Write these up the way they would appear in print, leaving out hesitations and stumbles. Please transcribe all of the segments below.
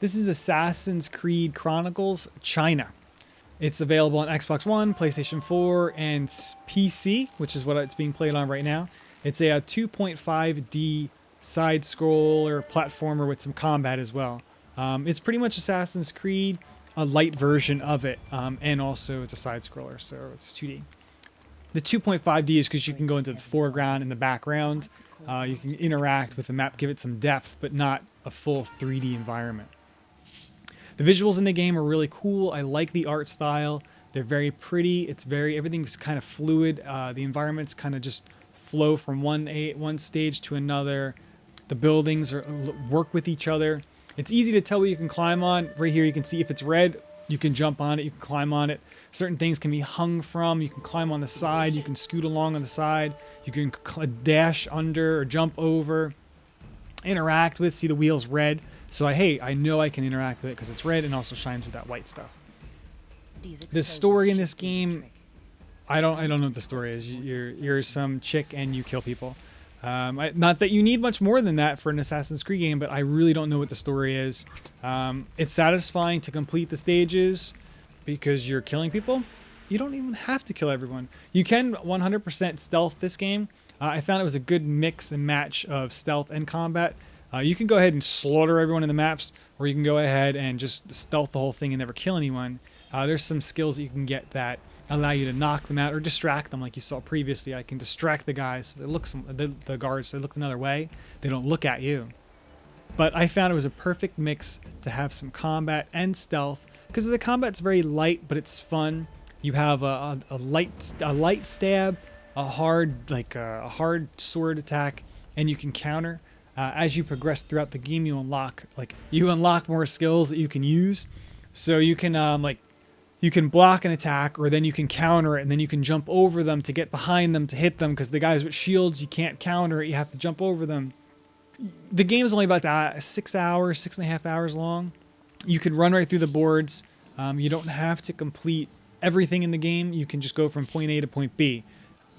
This is Assassin's Creed Chronicles China. It's available on Xbox One, PlayStation 4, and PC, which is what it's being played on right now. It's a 2.5D side-scroller platformer with some combat as well. It's pretty much Assassin's Creed, a light version of it, and also it's a side-scroller, so it's 2D. The 2.5D is because you can go into the foreground and the background. You can interact with the map, give it some depth, but not a full 3D environment. The visuals in the game are really cool. I like the art style. They're very pretty. Everything's kind of fluid. The environments kind of just flow from one stage to another. The buildings work with each other. It's easy to tell what you can climb on. Right here you can see if it's red, you can jump on it, you can climb on it. Certain things can be hung from. You can climb on the side, you can scoot along on the side, you can dash under or jump over, interact with, see the wheel's red. So I know I can interact with it because it's red and also shines with that white stuff. The story in this game, I don't know what the story is. You're some chick and you kill people. Not that you need much more than that for an Assassin's Creed game, but I really don't know what the story is. It's satisfying to complete the stages because you're killing people. You don't even have to kill everyone. You can 100% stealth this game. I found it was a good mix and match of stealth and combat. You can go ahead and slaughter everyone in the maps, or you can go ahead and just stealth the whole thing and never kill anyone. There's some skills that you can get that allow you to knock them out or distract them, like you saw previously. I can distract the guys, so the guards, so they look another way. They don't look at you. But I found it was a perfect mix to have some combat and stealth, because the combat's very light, but it's fun. You have a light stab, a hard sword attack, and you can counter. As you progress throughout the game, you unlock more skills that you can use. So you can you can block an attack, or then you can counter it, and then you can jump over them to get behind them to hit them, because the guys with shields, you can't counter it, you have to jump over them. The game is only about 6 hours, 6.5 hours long. You can run right through the boards. You don't have to complete everything in the game. You can just go from point A to point B.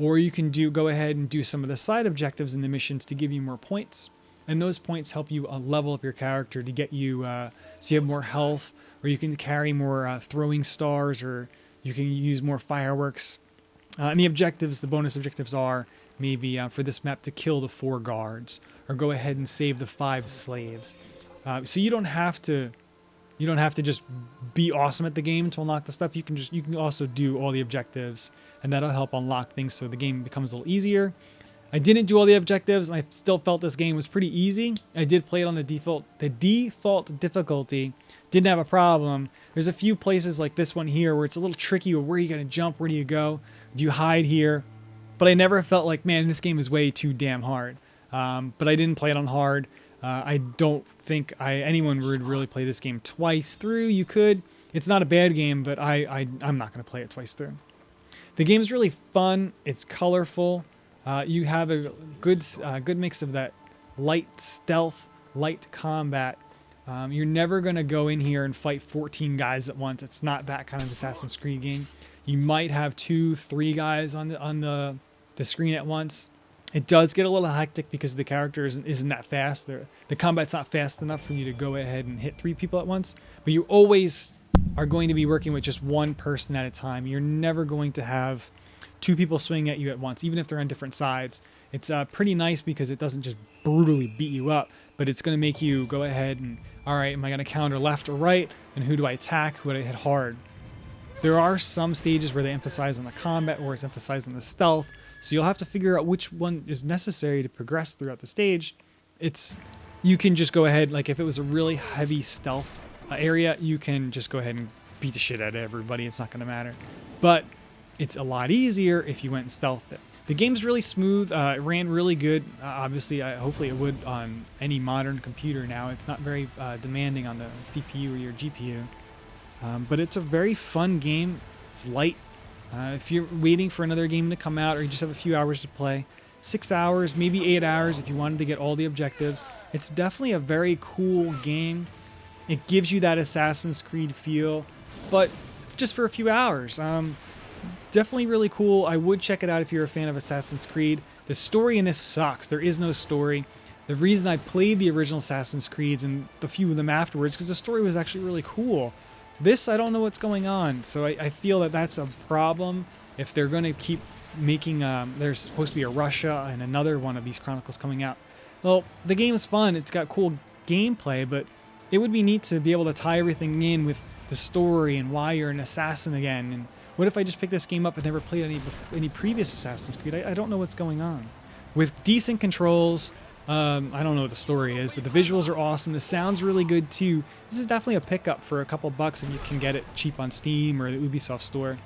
Or you can go ahead and do some of the side objectives in the missions to give you more points. And those points help you level up your character to get you so you have more health, or you can carry more throwing stars, or you can use more fireworks. And the bonus objectives are maybe for this map to kill the 4 guards, or go ahead and save the 5 slaves. So you don't have to just be awesome at the game to unlock the stuff. You can also do all the objectives, and that'll help unlock things so the game becomes a little easier. I didn't do all the objectives, and I still felt this game was pretty easy. I did play it on the default difficulty. Didn't have a problem. There's a few places like this one here where it's a little tricky. Where are you going to jump? Where do you go? Do you hide here? But I never felt like, man, this game is way too damn hard. But I didn't play it on hard. I don't think anyone would really play this game twice through. You could. It's not a bad game, but I'm not going to play it twice through. The game's really fun. It's colorful. You have a good mix of that light stealth, light combat. You're never going to go in here and fight 14 guys at once. It's not that kind of Assassin's Creed game. You might have 2-3 guys on the screen at once. It does get a little hectic because the character isn't that fast. The combat's not fast enough for you to go ahead and hit 3 people at once. But you always are going to be working with just one person at a time. You're never going to have 2 people swinging at you at once, even if they're on different sides. It's pretty nice because it doesn't just brutally beat you up, but it's going to make you go ahead and, all right, am I going to counter left or right? And who do I attack? Who do I hit hard? There are some stages where they emphasize on the combat or it's emphasized on the stealth, so you'll have to figure out which one is necessary to progress throughout the stage. You can just go ahead, like if it was a really heavy stealth area, you can just go ahead and beat the shit out of everybody. It's not going to matter. But it's a lot easier if you went and stealthed it. The game's really smooth. It ran really good. Obviously, hopefully it would on any modern computer now. It's not very demanding on the CPU or your GPU. But it's a very fun game. It's light. If you're waiting for another game to come out or you just have a few hours to play, 6 hours, maybe 8 hours if you wanted to get all the objectives. It's definitely a very cool game. It gives you that Assassin's Creed feel, but just for a few hours. Definitely really cool. I would check it out if you're a fan of Assassin's Creed. The story in this sucks. There is no story. The reason I played the original Assassin's Creeds and the few of them afterwards, because the story was actually really cool. This, I don't know what's going on, so I feel that that's a problem if they're going to keep making, there's supposed to be a Russia and another one of these Chronicles coming out. Well, the game's fun, it's got cool gameplay, but it would be neat to be able to tie everything in with the story and why you're an assassin again. And what if I just picked this game up and never played any previous Assassin's Creed? I don't know what's going on. With decent controls, I don't know what the story is, but the visuals are awesome. The sound's really good too. This is definitely a pickup for a couple bucks if you can get it cheap on Steam or the Ubisoft store.